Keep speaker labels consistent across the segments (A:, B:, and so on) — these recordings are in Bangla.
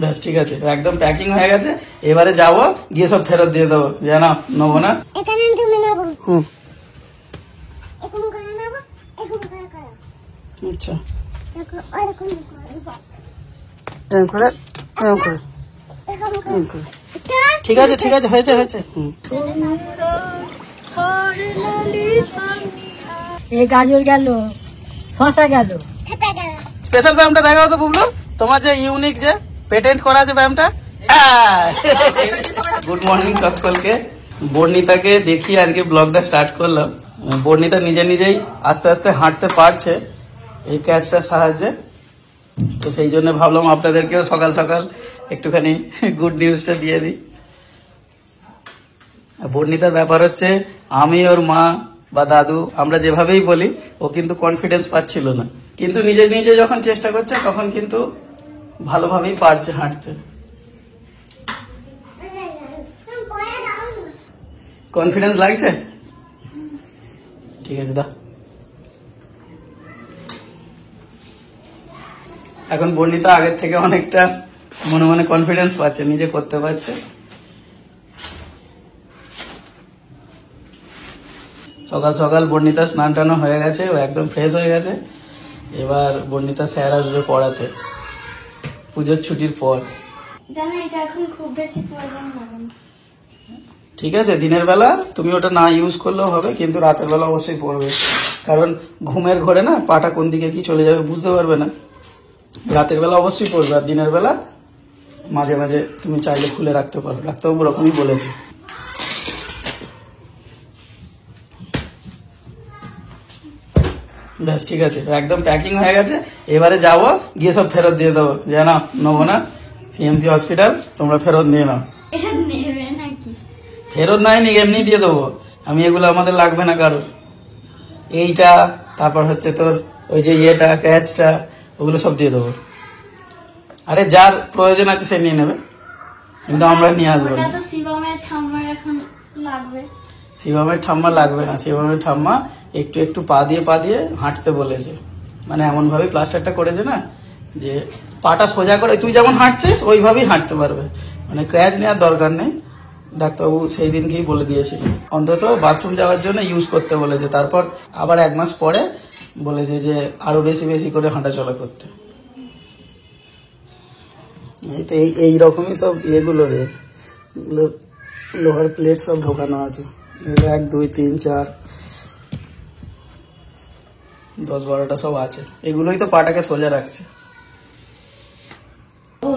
A: ব্যাস ঠিক আছে, একদম প্যাকিং হয়ে গেছে। এবারে যাবো, গিয়ে সব ফেরত দিয়ে দেবো। জানা নেবো না। আচ্ছা ঠিক আছে ঠিক আছে, হয়েছে হয়েছে।
B: গাজর গেল, শশা গেল।
A: স্পেশাল ব্যায়ামটা দেখাও তো বুবলু, তোমার যে ইউনিক যে পেটেন্ট করা আছে ব্যায়ামটা। গুড মর্নিং সকলকে। বর্ণিতাকে দেখিয়ে আজকে ব্লগটা স্টার্ট করলাম। বর্ণিতা নিজে নিজেই আস্তে আস্তে হাঁটতে পারছে এই ক্যাচটার সাহায্যে। তো সেই জন্য ভাবলাম আপনাদেরকেও সকাল সকাল একটুখানি গুড নিউজটা দিয়ে দিই। বর্ণিতার ব্যাপার হচ্ছে, আমি ওর মা বা দাদু আমরা যেভাবেই বলি, ও কিন্তু কনফিডেন্স পাচ্ছিল না, কিন্তু নিজে নিজে যখন চেষ্টা করছে তখন কিন্তু ভালোভাবেই পারছে হাঁটতে। কনফিডেন্স লাগছে? ঠিক আছে দা। এখন বর্ণিতা আগের থেকে অনেকটা মনে মনে কনফিডেন্স পাচ্ছে, নিজে করতে পারছে। সকাল সকাল বর্ণিতা স্নান টানো হয়ে গেছে, ও একদম ফ্রেশ হয়ে গেছে। এবার বর্ণিতা স্যার আসবে পড়াতে পুজোর ছুটির পর। ঠিক আছে, দিনের বেলা তুমি ওটা না ইউজ করলেও হবে, কিন্তু রাতের বেলা অবশ্যই পড়বে, কারণ ঘুমের ঘরে না পাটা কোন দিকে কি চলে যাবে বুঝতে পারবে না। রাতের বেলা অবশ্যই পড়বে, আর দিনের বেলা মাঝে মাঝে তুমি চাইলে খুলে রাখতে পারো, ডাক্তারবাবু ওরকমই বলেছে। ব্যাস ঠিক আছে, একদম প্যাকিং হয়ে গেছে। এবারে যাবো, গিয়ে সব ফেরত দিয়ে দেবো। জানা নেবো না, সিএমসি হসপিটাল, তোমরা ফেরত নিয়ে নাও। ফেরত নাই নি, এমনি দিয়ে দেবো আমি। এগুলো আমাদের লাগবে না কারোর। এইটা, তারপর হচ্ছে তোর ওই যে ইয়েটা ক্যাচটা, ওগুলো সব দিয়ে দেবো। আরে যার প্রয়োজন আছে সে নিয়ে নেবে, কিন্তু আমরা নিয়ে আসবো না। শিবমের ঠাম্মা লাগবে না, শিবমের ঠাম্মা একটু একটু পা দিয়ে হাঁটতে বলেছে। মানে এমন ভাবে প্লাস্টারটা করেছে না যে পাটা সোজা করে তুই যেমন হাঁটছিস ওইভাবেই হাঁটতে পারবে, মানে ক্র্যাচ নেওয়ার দরকার নেই। ডাক্তারবাবু সেই দিনকেই বলে দিয়েছিল, অন্তত বাথরুম যাওয়ার জন্য ইউজ করতে বলেছে। তারপর আবার 1 মাস পরে বলেছে যে আরো বেশি বেশি করে হাঁটাচলা করতে। এইরকমই সব ইয়েগুলো রে, লোহার প্লেট সব ঢোকানো আছে। 1 2 3 4 10 12টা সব আছে। এগুলোই তো পাটাকে সোজা রাখছে।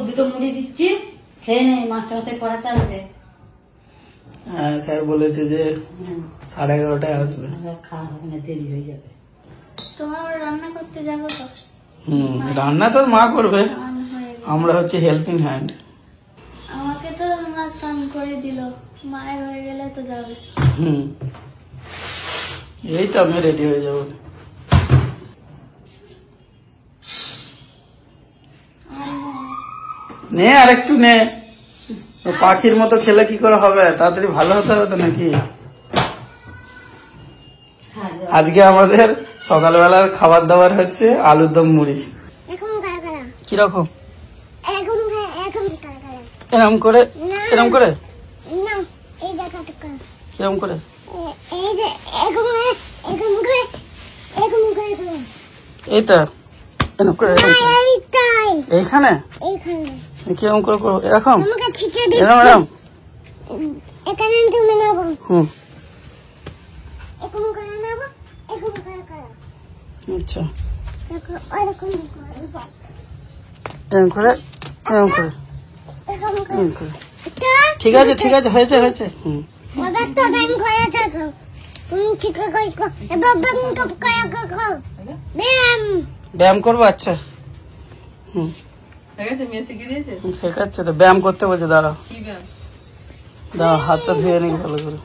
B: দুটো মুড়ি দিচ্ছি, খেয়ে নে, মাস্টারমশাই পড়াতে আসবে।
A: হ্যাঁ, স্যার বলেছে যে 11:30টায় আসবে।
B: খাওয়া হবে না, দেরি হয়ে যাবে।
C: তোমরা রান্না করতে যাবো তো?
A: রান্না তোর মা করবে, আমরা হচ্ছে হেল্পিং হ্যান্ড।
C: আমাকে তো মা স্নান করে দিল, মায়ের হয়ে গেলে তো যাবে।
A: এই তো আমি রেডি হয়ে যাবো। নে আর একটু নে, পাখির মতো খেলে কি করে হবে, তাড়াতাড়ি ভালো হতে হবে তো নাকি। আজকে আমাদের সকালবেলার খাবার দাবার হচ্ছে আলুর দম মুড়ি। কিরকম? এরম করে এরম করে কিরম করে? এইটা এরম করে এইখানে কিরম করে করবো? এরকম এরম এরম। আচ্ছা, এরম করে এরম করে। ঠিক আছে ঠিক আছে, হয়েছে হয়েছে। ব্যায়াম করবো? আচ্ছা শেখাচ্ছে তো, ব্যায়াম করতে বলছে। দাঁড়াও দাঁড়াও, হাতটা ধুয়ে নিই ভালো করে।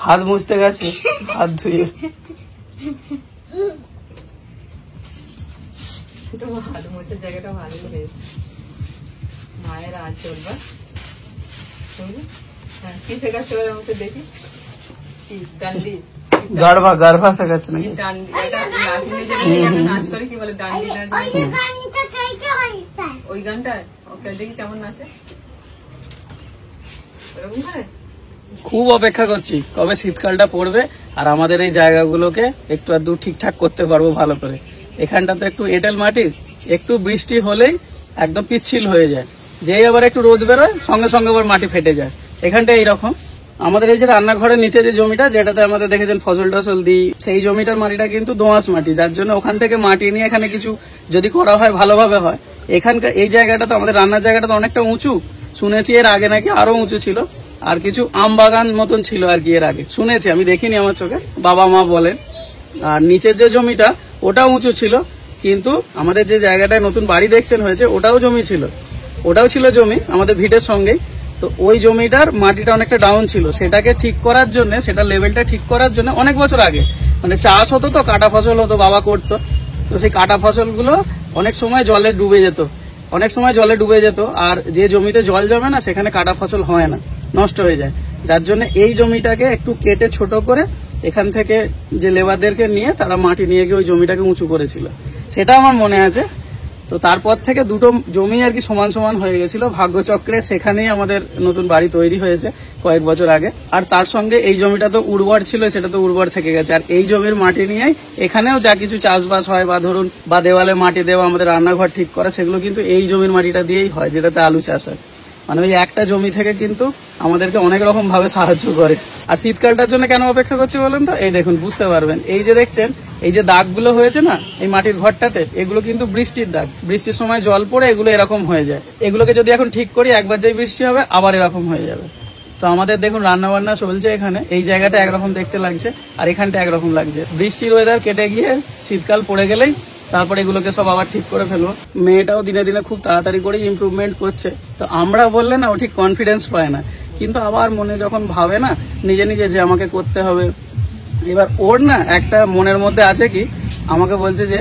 A: হাত মুছতে গেছে, হাত ধুয়ে।
D: হাত মোছার জায়গাটা ভালো হয়েছে, মায়ের আঁচল বা কি শেখাচ্ছে আমাকে দেখি। কি ডান্ডি
A: গারভা গারভা শেখাচ্ছে নাকি?
D: ডান্ডি এটা নাচনে যেটা একটা নাচ করে কি বলে ডান্ডি নাচ ওই গানটা ওকে দেখি কেমন নাচে এরকম করে
A: খুব অপেক্ষা করছি কবে শীতকালটা পড়বে আর আমাদের এই জায়গাগুলোকে একটু আধটু ঠিকঠাক করতে পারবো ভালো করে। এখানটা তো একটু এঁটেল মাটি, একটু বৃষ্টি হলেই একদম পিচ্ছিল হয়ে যায়, যেই আবার একটু রোদ বেরোয় সঙ্গে সঙ্গে আবার মাটি ফেটে যায়। এখানটা এইরকম আমাদের এই যে রান্নাঘরের নিচে যে জমিটা যেটাতে আমাদের দেখেছেন ফসল টসল দিই, সেই জমিটার মাটিটা কিন্তু দোঁয়াশ মাটি, যার জন্য ওখান থেকে মাটি নিয়ে এখানে কিছু যদি করা হয় ভালোভাবে হয়। এখানকার এই জায়গাটা তো আমাদের রান্নার জায়গাটা তো অনেকটা উঁচু, শুনেছি এর আগে নাকি আরো উঁচু ছিল, আর কিছু আম বাগান মতন ছিল আর কি এর আগে শুনেছি, আমি দেখিনি আমার চোখে, বাবা মা বলেন। আর নিচের যে জমিটা ওটাও উঁচু ছিল, কিন্তু আমাদের যে জায়গাটায় নতুন বাড়ি দেখছেন হয়েছে ওটাও জমি ছিল, ওটাও ছিল জমি আমাদের ভিটের সঙ্গেই। তো ওই জমিটার মাটিটা অনেকটা ডাউন ছিল, সেটাকে ঠিক করার জন্য, সেটা লেভেলটা ঠিক করার জন্য অনেক বছর আগে মানে চাষ হতো, তো কাটা ফসল হতো, বাবা করতো। তো সেই কাটা ফসলগুলো অনেক সময় জলে ডুবে যেত, আর যে জমিতে জল জমে না সেখানে কাটা ফসল হয় না, নষ্ট হয়ে যায়। যার জন্য এই জমিটাকে একটু কেটে ছোট করে এখান থেকে যে লেবারদেরকে নিয়ে তারা মাটি নিয়ে গিয়ে ওই জমিটাকে উঁচু করেছিল, সেটা আমার মনে আছে। তো তারপর থেকে দুটো জমি আর কি সমান সমান হয়ে গেছিল ভাগ্যচক্রে, সেখানেই আমাদের নতুন বাড়ি তৈরি হয়েছে কয়েক বছর আগে। আর তার সঙ্গে এই জমিটা তো উর্বর ছিল, সেটা তো উর্বর থেকে গেছে, আর এই জমির মাটি নিয়েই এখানেও যা কিছু চাষবাস হয় বা ধরুন বা দেওয়ালে মাটি দেওয়া, আমাদের রান্নাঘর ঠিক করা, সেগুলো কিন্তু এই জমির মাটিটা দিয়েই হয়, যেটাতে আলু চাষ হয়। মানে ওই একটা জমি থেকে কিন্তু আমাদেরকে অনেক রকম ভাবে সাহায্য করে। আর শীতকালটার জন্য কেন অপেক্ষা করছি বলেন তো, এই দেখুন বুঝতে পারবেন, এই যে দেখছেন এই যে দাগগুলো হয়েছে না এই মাটির ঘরটাতে, এগুলো কিন্তু বৃষ্টির দাগ, বৃষ্টির সময় জল পড়ে এগুলো এরকম হয়ে যায়। এগুলোকে যদি এখন ঠিক করি, একবার যেই বৃষ্টি হবে আবার এরকম হয়ে যাবে। তো আমাদের দেখুন রান্না বান্না চলছে এখানে, এই জায়গাটা একরকম দেখতে লাগছে আর এখানটা একরকম লাগছে। বৃষ্টির ওয়েদার কেটে গিয়ে শীতকাল পড়ে গেলেই তারপরে এগুলোকে সব আবার ঠিক করে ফেলবো। মেয়েটাও দিনে দিনে খুব তাড়াতাড়ি করে ইমপ্রুভমেন্ট করছে, তো আমরা বললে না ও ঠিক কনফিডেন্স পায় না, কিন্তু আবার মনে যখন ভাবে না নিজে নিজে যে আমাকে করতে হবে, এবার ওর না একটা মনের মধ্যে আছে কি, আমাকে বলছে যে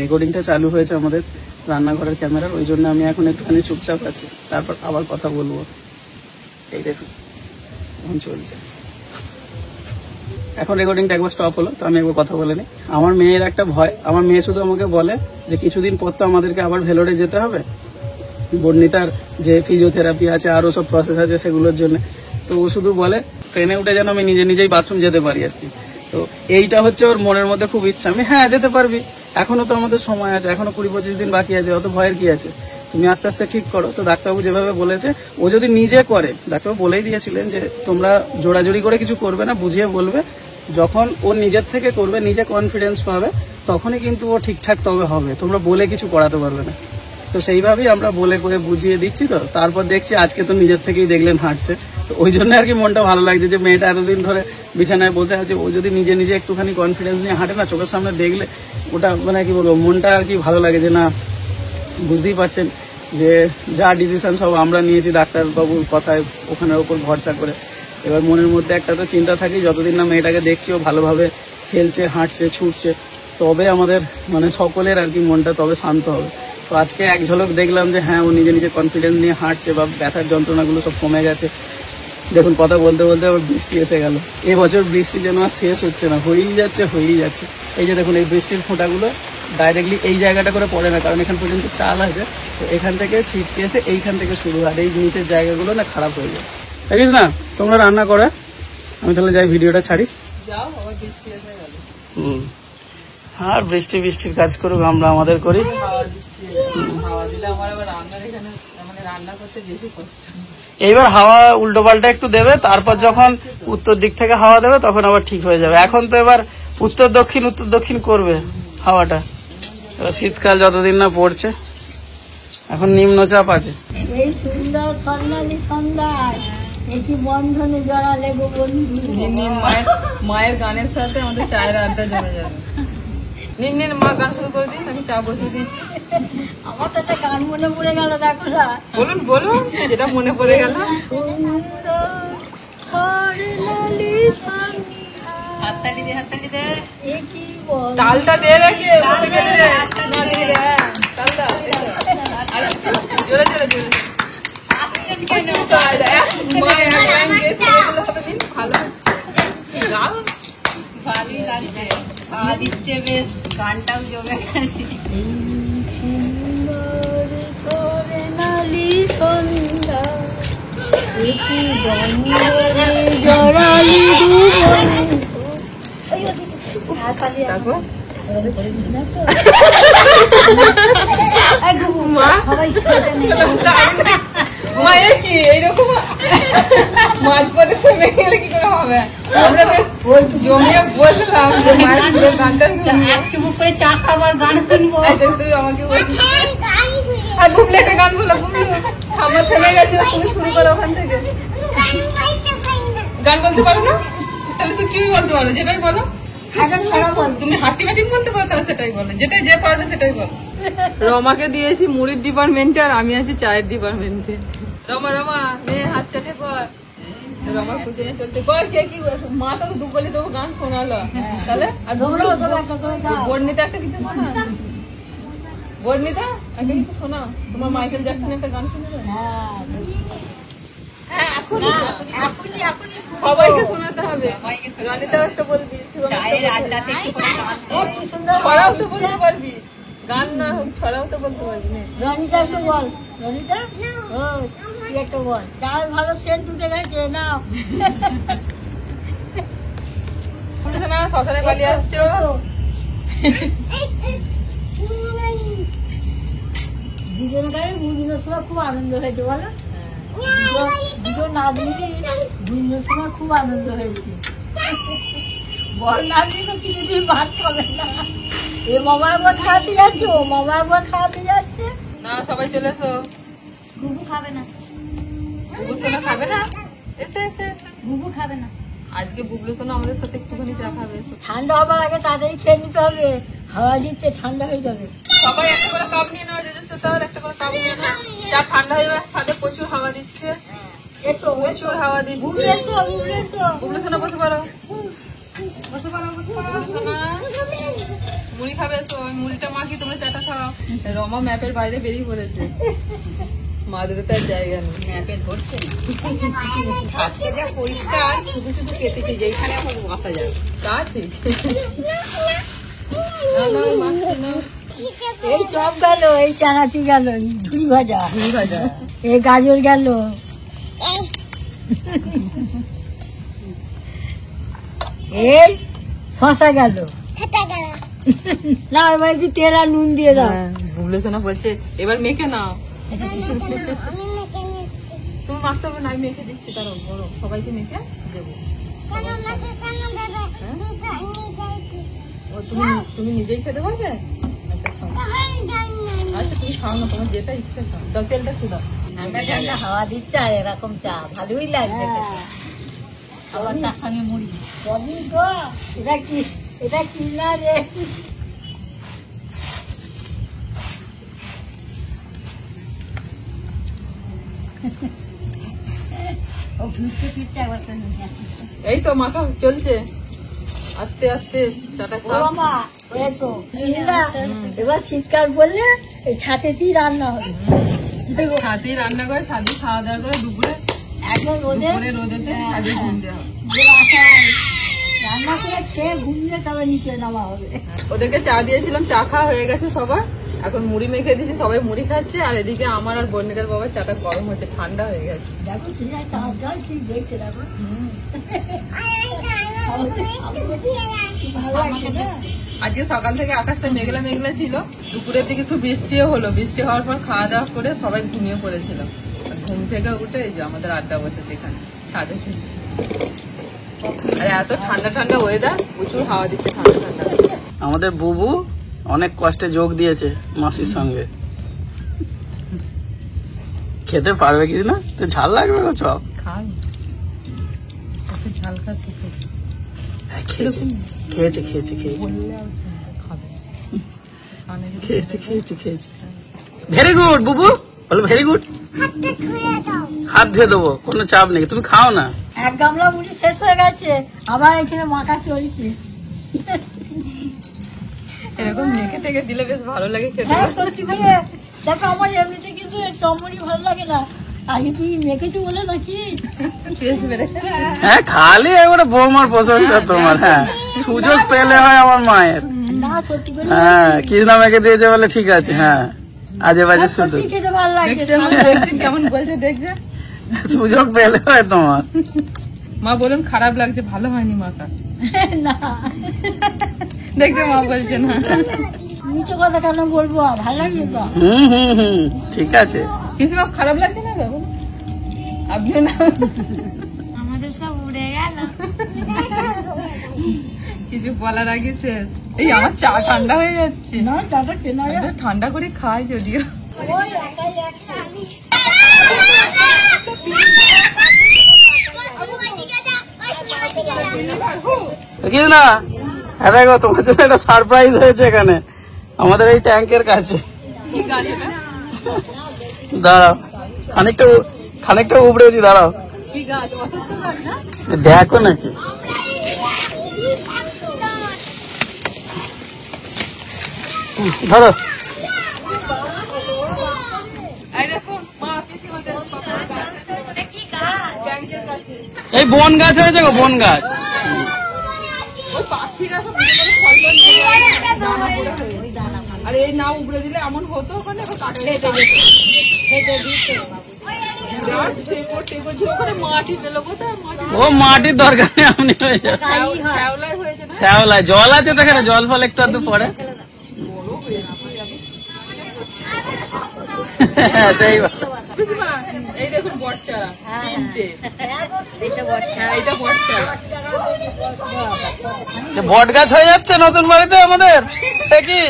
A: রেকর্ডিংটা চালু হয়েছে আমাদের রান্নাঘরের ক্যামেরার, ওই জন্য আমি এখন একটুখানি চুপচাপ আছি, তারপর আবার কথা বলবো। এই দেখুন এখন চলছে, এখন রেকর্ডিংটা একবার স্টপ হলো, তো আমি একবার কথা বলে নিই। আমার মেয়ের একটা ভয়, আমার মেয়ে শুধু আমাকে বলে যে কিছুদিন পর তো আমাদেরকে আবার ভেলোরে যেতে হবে, বর্ণিতার যে ফিজিওথেরাপি আছে আরো সব প্রসেস আছে সেগুলোর জন্য। তো ও শুধু বলে ট্রেনে উঠে যেন আমি নিজে নিজেই বাথরুম যেতে পারি আর কি। তো এইটা হচ্ছে ওর মনের মধ্যে খুব ইচ্ছা। আমি হ্যাঁ যেতে পারবি, এখনো তো আমাদের সময় আছে, এখনো 20-25 দিন বাকি আছে, অত ভয়ের কি আছে, তুমি আস্তে আস্তে ঠিক করো। তো ডাক্তারবাবু যেভাবে বলেছে, ও যদি নিজে করে, ডাক্তারবাবু বলেই দিয়েছিলেন যে তোমরা জোড়াজোড়ি করে কিছু করবে না, বুঝিয়ে বলবে, যখন ও নিজের থেকে করবে, নিজে কনফিডেন্স পাবে, তখনই কিন্তু ও ঠিকঠাক তবে হবে, তোমরা বলে কিছু করাতে পারবে না। তো সেইভাবেই আমরা বলে করে বুঝিয়ে দিচ্ছি। তো তারপর দেখছি আজকে তো নিজের থেকেই দেখলেন হাঁটছে, তো ওই জন্য আর কি মনটা ভালো লাগছে যে মেয়েটা এতদিন ধরে বিছানায় বসে আছে, ও যদি নিজে নিজে একটুখানি কনফিডেন্স নিয়ে হাঁটে না, চোখের সামনে দেখলে ওটা মানে কি বলবো, মনটা আর কি ভালো লাগে যে না, বুঝতেই পারছেন যে যা ডিসিশন সব আমরা নিয়েছি ডাক্তারবাবুর কথায়, ওখানের উপর ভরসা করে। এবার মনের মধ্যে একটা তো চিন্তা থাকি, যতদিন না মেয়েটাকে দেখছি ও ভালোভাবে খেলছে, হাঁটছে, ছুটছে, তবে আমাদের মানে সকলের আর কি মনটা তবে শান্ত হবে। তো আজকে এক ঝলক দেখলাম যে হ্যাঁ ও নিজে নিজে কনফিডেন্স নিয়ে হাঁটছে, বা ব্যথার যন্ত্রণাগুলো সব কমে গেছে। দেখুন কথা বলতে বলতে আবার বৃষ্টি এসে গেল, এবছর বৃষ্টি যেন আর শেষ হচ্ছে না, হয়েই যাচ্ছে। এই যে দেখুন এই বৃষ্টির ফোঁটাগুলো ডাইরেক্টলি এই জায়গাটা করে পড়ে না, কারণ এখান পর্যন্ত চাল আছে, তো এখান থেকে ছিটকে এসে এইখান থেকে শুরু হয়, এই নিচের জায়গাগুলো না খারাপ হয়ে যায়। দেখিস না, তোমরা রান্না করে, আমি তাহলে যাই ভিডিওটা ছাড়ি।
D: যাও আবার বৃষ্টি এসে গেল।
A: আর বৃষ্টির কাজ করুক, আমরা আমাদের করি।
D: হাওয়া দিচ্ছে, হাওয়া দিলে আমার আবার রান্নার এখানে মানে রান্না করতে বেশি কষ্ট।
A: এইবার হাওয়া উল্টো পাল্টা একটু দেবে, তারপর যখন উত্তর দিক থেকে হাওয়া দেবে তখন আবার ঠিক হয়ে যাবে। এখন তো এবার উত্তর দক্ষিণ করবে হাওয়াটা, এবার শীতকাল যতদিন না পড়ছে, এখন নিম্নচাপ আছে।
B: এই সুন্দর স্বর্ণালী সন্ধ্যায় একই বন্ধনে জড়ালে গো বন্ধু।
D: নিন মায়ের গানের সাথে আমাদের চায়ের আড্ডা জমে যাবে। নিন মা গান শুরু করে দিন, আমি চা বসে দিচ্ছি।
B: আমার তো একটা গান মনে পড়ে গেল, দেখো না,
D: বলুন যেটা মনে পড়ে গেল।
B: সুন্দর স্বর্ণালী সন্ধ্যায়। হাততালি দে একই বন্ধনে
D: তালটা দে রেখে বসে গেলে না দিয়ে রে তালটা আরে জোরে আসছেন কেন? মায়ের গান গেয়ে ভালো হচ্ছে। গাও।
E: ভালোই লাগছে, খাওয়া দিচ্ছে বেশ, গানটাও জমে গেছে।
B: সুন্দর স্বর্ণালী সন্ধ্যা একটু বন্ধনে জড়ালি
D: তারপর মায়ের কি এইরকম মাঝ পথে থেমে গেলে কি করে হবে? আমরা বেশ জমিয়ে বললাম যে মায়ের পুরো গানটা
E: এক চুমুক করে চা খাবার, গান শুনবো।
D: আমাকে বলছিস আর বুবলি একটা গান বলো, বুবলি আমার থেমে গেছে, তুমি শুরু করো ওখান থেকে। গান বলতে পারো না? তাহলে তুই কি বলতে পারো? যেটাই বলো। তুমি হাঁটি মাটি বলতে পারো, তাহলে সেটাই বলো, যেটাই যে পারবে সেটাই বলো। রমাকে দিয়েছি মুড়ির ডিপার্টমেন্টে আর আমি আছি চায়ের ডিপার্টমেন্টে। রমা রমা মেয়ে হাত চালিয়ে কর। রমার খুশি চলছে কর। কে কি মা তো দুপুরে দেবো গান শোনালো, তাহলে আর বর্ণিতা একটা কিছু শোনা, বর্ণিতা একটা কিছু শোনা। তোমার মাইকেল জ্যাকসন একটা গান শুনে দাও। হ্যাঁ এখনই সবাইকে শোনাতে হবে। রনিতাও একটা বলবি,
E: চায়ের আড্ডাতে
D: ছড়াও তো বলতে পারবি, গান না হোক ছড়াও তো বলতে পারবি।
B: রনিতা একটু বল, রনিতা ও তুই একটা বল, চাল ভালো সেন্ট উঠে গেছে নাও।
D: শুনেছো না শ্মশানে পালিয়ে আসছো?
B: দুজনকারই দুদিনের সময় খুব আনন্দ হয়েছে বলো, দুজন নাতনি দুদিনের সময় খুব আনন্দ হয়েছে। বল নাতনি তো কিছুদিন ভাত খাবে না, এ মামা একবার খাওয়াতে যাচ্ছে, ও মামা একবার খাওয়াতে যাচ্ছে।
D: না সবাই চলে এসো।
B: ঘুঘু খাবে না,
D: বুবলু সোনা খাবে না? এসে এসে এসে
B: ঘুঘু খাবে না।
D: আজকে বুবলু সোনা আমাদের সাথে একটুখানি চা খাবে।
B: ঠান্ডা হবার আগে তাড়াতাড়ি খেয়ে নিতে হবে, হাওয়া দিচ্ছে ঠান্ডা হয়ে যাবে।
D: সবাই একটা করে কাপ নিয়ে নাও, যেতে তাহলে একটা করে কাপ নিয়ে নাও। চা ঠান্ডা হয়ে যাবে, ছাদে প্রচুর হাওয়া দিচ্ছে,
B: এসো
D: প্রচুর হাওয়া দিচ্ছে।
B: ঘুরে এসো, ঘুরে এসো।
D: বুবলু সোনা বসে পড়ো,
E: বসে পড়ো, বসে পড়ো।
D: সোনা মুড়ি খাবে, এসো আমি মুড়িটা মাখি, তোমরা চাটা খাও। রমা ম্যাপের বাইরে বেরিয়ে পড়েছে, মাদের তার জায়গা নেই।
E: ম্যাপে ধরছে না, হাতটা যা পরিষ্কার, শুধু শুধু কেটেছে, যেখানে এখন বসা যাবে।
D: তা ঠিক। না না মাখছি না।
B: এই চপ গেল, এই চানাচুর গেল, ঝুড়ি ভাজা, এই গাজর গেল, এই শশা গেল। না এবার একটু তেল আর নুন দিয়ে দাও।
D: বুবলু সোনা বলছে এবার মেখে নাও। তুমি মাখতে হবে না, আমি মেখে দিচ্ছি, তারও বড় সবাইকে মেখে দেবো। ও তুমি তুমি নিজেই খেতে পারবে? আচ্ছা খাও, আচ্ছা তুমি খাও না, তোমার যেটা ইচ্ছে খাও। দাও তেলটা একটু দাও।
B: ঠান্ডা ঠান্ডা হাওয়া দিচ্ছে আর এরকম চা ভালোই লাগছে খেতে। আবার তার সঙ্গে মুড়ি। বলি গো, এটা কি না রে? ও ফিরতে ফিরতে একবার তো নিয়ে আসছে।
D: এই তো মাখা চলছে, আস্তে আস্তে চাটা
B: ও
D: খাও।
B: মামা এসো, এবার শীতকাল বললে এই ছাতেতেই রান্না হবে।
D: ছাদে রান্না করে, ছাদে খাওয়া দাওয়া করে, দুপুরে
B: এখন রোদে
D: দুপুরে রোদেতে ছাদে ঘুম দেওয়া হবে।
B: রান্না করে খেয়ে ঘুমিয়ে তবে নিচে নামা হবে।
D: ওদেরকে চা দিয়েছিলাম, চা খাওয়া হয়ে গেছে সবার, এখন মুড়ি মেখে দিয়েছি, সবাই মুড়ি খাচ্ছে। আর এদিকে আমার আর বর্ণিকার বাবা চাটা গরম হচ্ছে, ঠান্ডা হয়ে গেছে।
B: দেখো ঠিক আছে, চা জল ঠিক দেখতে দেখো ভালো লাগছে না?
D: আজকে সকাল থেকে আকাশটা মেঘলা মেঘলা ছিল, দুপুরের দিকে একটু বৃষ্টিও হলো। বৃষ্টি হওয়ার পর খাওয়া দাওয়া করে সবাই ঘুমিয়ে পড়েছিলাম। আর ঘুম থেকে উঠে এই যে আমাদের আড্ডা বসেছে এখানে ছাদে। আর এত ঠান্ডা ঠান্ডা ওয়েদার, প্রচুর হাওয়া দিচ্ছে ঠান্ডা ঠান্ডা।
A: আমাদের বুবু অনেক কষ্টে যোগ দিয়েছে মাসির সঙ্গে। খেতে পারবে কি না? তো ঝাল লাগবে না চপ?
D: খাই ঝাল খাচ্ছে,
A: খেয়েছে খেয়েছে খেয়েছে খেয়েছে খেয়েছে খেয়েছে খেয়েছে। ভেরি গুড বুবু, বলো ভেরি গুড। হাত ধুয়ে দেবো, কোনো চাপ নেই, তুমি খাও না।
B: এক গামলা মুড়ি শেষ হয়ে গেছে, আবার এখানে মাখা চলছে।
D: এরকম মেখে টেকে দিলে বেশ ভালো লাগে খেতে।
B: হ্যাঁ সত্যি করে দেখো, আমার এমনিতে কিন্তু চমড়ি ভালো লাগে না, আগে তুমি মেখেছো বলে নাকি?
D: টেস্ট বেড়ে
A: হ্যাঁ খালি একবারে বৌমার প্রশংসা তোমার। হ্যাঁ সুযোগ পেলে হয় আমার মায়ের।
B: না সত্যি করে
A: হ্যাঁ কৃষ্ণা মেখে দিয়েছে বলে ঠিক আছে। হ্যাঁ আজে বাজে শুধু
B: সত্যি খেতে ভালো লাগছে।
D: দেখছেন কেমন বলছে দেখছে।
A: সুযোগ পেলে হয় তোমার।
D: মা বলুন খারাপ লাগছে, ভালো হয়নি মাখা।
B: না
D: দেখছে মা বলছে না।
B: নিচে কথা কেন বলবো, ভালো লাগছে তো।
A: হুম ঠিক আছে।
D: কিছু মা খারাপ লাগছে না তো? আপনি না
C: আমাদের সব উড়ে গেল।
D: কিছু বলার আগে শেষ। এই আমার চা ঠান্ডা হয়ে যাচ্ছে।
B: না চাটা কেনা
D: এটা ঠান্ডা করে খাই যদিও।
A: কৃষ্ণা হ্যাঁ দেখো তোমার জন্য একটা সারপ্রাইজ হয়েছে এখানে আমাদের এই ট্যাঙ্কের কাছে।
D: কি গাছ এটা?
A: দাঁড়াও খানিকটা উবড়েছি, দাঁড়াও
D: কি গাছ? অসত্য গাছ না?
A: দেখো নাকি। ধরো
D: এই দেখুন মা পিসিমাদের ট্যাঙ্কের কাছে
A: এই বন গাছ হয়েছে গো, বন গাছ।
D: ওই পাখিরা সব ফল টল দিয়ে দানা পড়ে হয়ে। আর এই না উবড়ে দিলে এমন হতো ওখানে এবার কাটলে মাটি চলো কোথায়
A: ও মাটির দরকার নেই, আপনি হয়ে যাবে।
D: শ্যাওলায় হয়েছে না?
A: শ্যাওলায় জল আছে তো এখানে, জল ফল একটু আধটু পরে। সেই
D: পিসিমা, এই দেখুন বট চারা তিনটে। হ্যাঁ এটা বট চারা।
A: বট গাছ হয়ে যাচ্ছে নতুন বাড়িতে আমাদের, সে কি?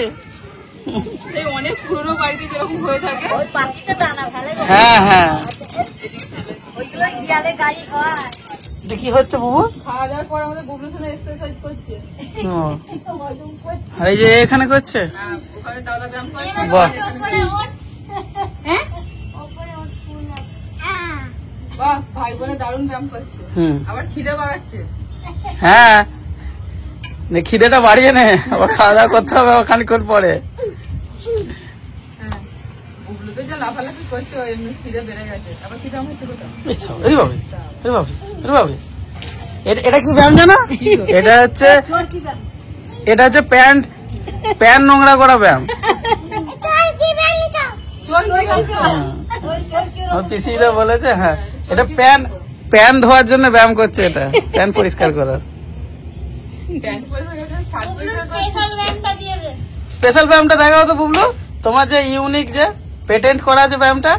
D: এই অনেক পুরোনো বাড়িতে যেরকম হয়ে থাকে।
A: হ্যাঁ হ্যাঁ
B: ওইগুলো গিয়ালে গাড়ি খাওয়া।
A: এটা কি হচ্ছে বাবু?
D: খাওয়া দাওয়ার পর আমাদের বুবলুর সঙ্গে এক্সারসাইজ করছে।
A: ও, আর এই যে এখানে করছে।
D: হ্যাঁ, ওখানে দাদা ব্যায়াম করছে।
A: বাহ
D: বাহ, ভাই বোনে দারুণ ব্যায়াম করছে।
A: হুম
D: আবার খিদে বাড়াচ্ছে।
A: হ্যাঁ খিদেটা বাড়িয়ে নে, আবার খাওয়া দাওয়া করতে হবে আবার খানিক্ষণ পরে।
D: হ্যাঁ, বুবলু তো যা লাফালাফি করছে ও এমনি খিদে বেড়ে গেছে। আবার খিদে হচ্ছে কোথাও?
A: এটা কি ব্যায়াম জানো? এটা হচ্ছে প্যান্ট নোংরা করা ব্যায়াম।
D: চল
A: পিসিরা বলেছে। হ্যাঁ এটা প্যান ধোয়ার জন্য ব্যায়াম করছে, এটা প্যান পরিষ্কার করার।
D: প্যান্ট পরে গেছে, শার্ট পরে গেছে।
C: স্পেশাল ব্যায়ামটা দিয়ে দে।
A: স্পেশাল ব্যায়ামটা দেখাও তো বুবলু, তোমার যে ইউনিক যে পেটেন্ট করা আছে ব্যায়ামটা।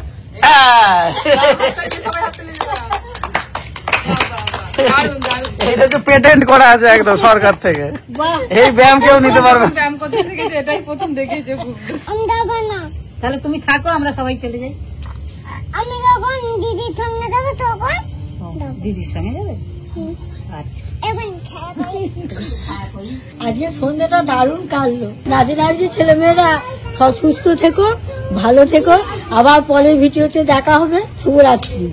D: সবাই হাত তুলে দিলাম। বাহ, বাহ, বাহ। দারুণ, দারুণ।
A: এটা যে পেটেন্ট করা আছে একদম সরকার থেকে, এই ব্যায়াম কেউ নিতে পারবে না।
D: ব্যায়াম করতে শিখেছে, এটাই প্রথম দেখেছে বুবলু।
B: তাহলে তুমি থাকো, আমরা সবাই চলে যাই।
C: আমি যখন দিদির সঙ্গে যাবো তখন
B: দিদির সঙ্গে যাবে?
C: এখন খেলা
B: আজকে সন্ধ্যাটা দারুণ কাটলো। রাজের আজকে ছেলেমেয়েরা সব সুস্থ থেকো, ভালো থেকো। আবার পরের ভিডিওতে দেখা হবে। শুভরাত্রি।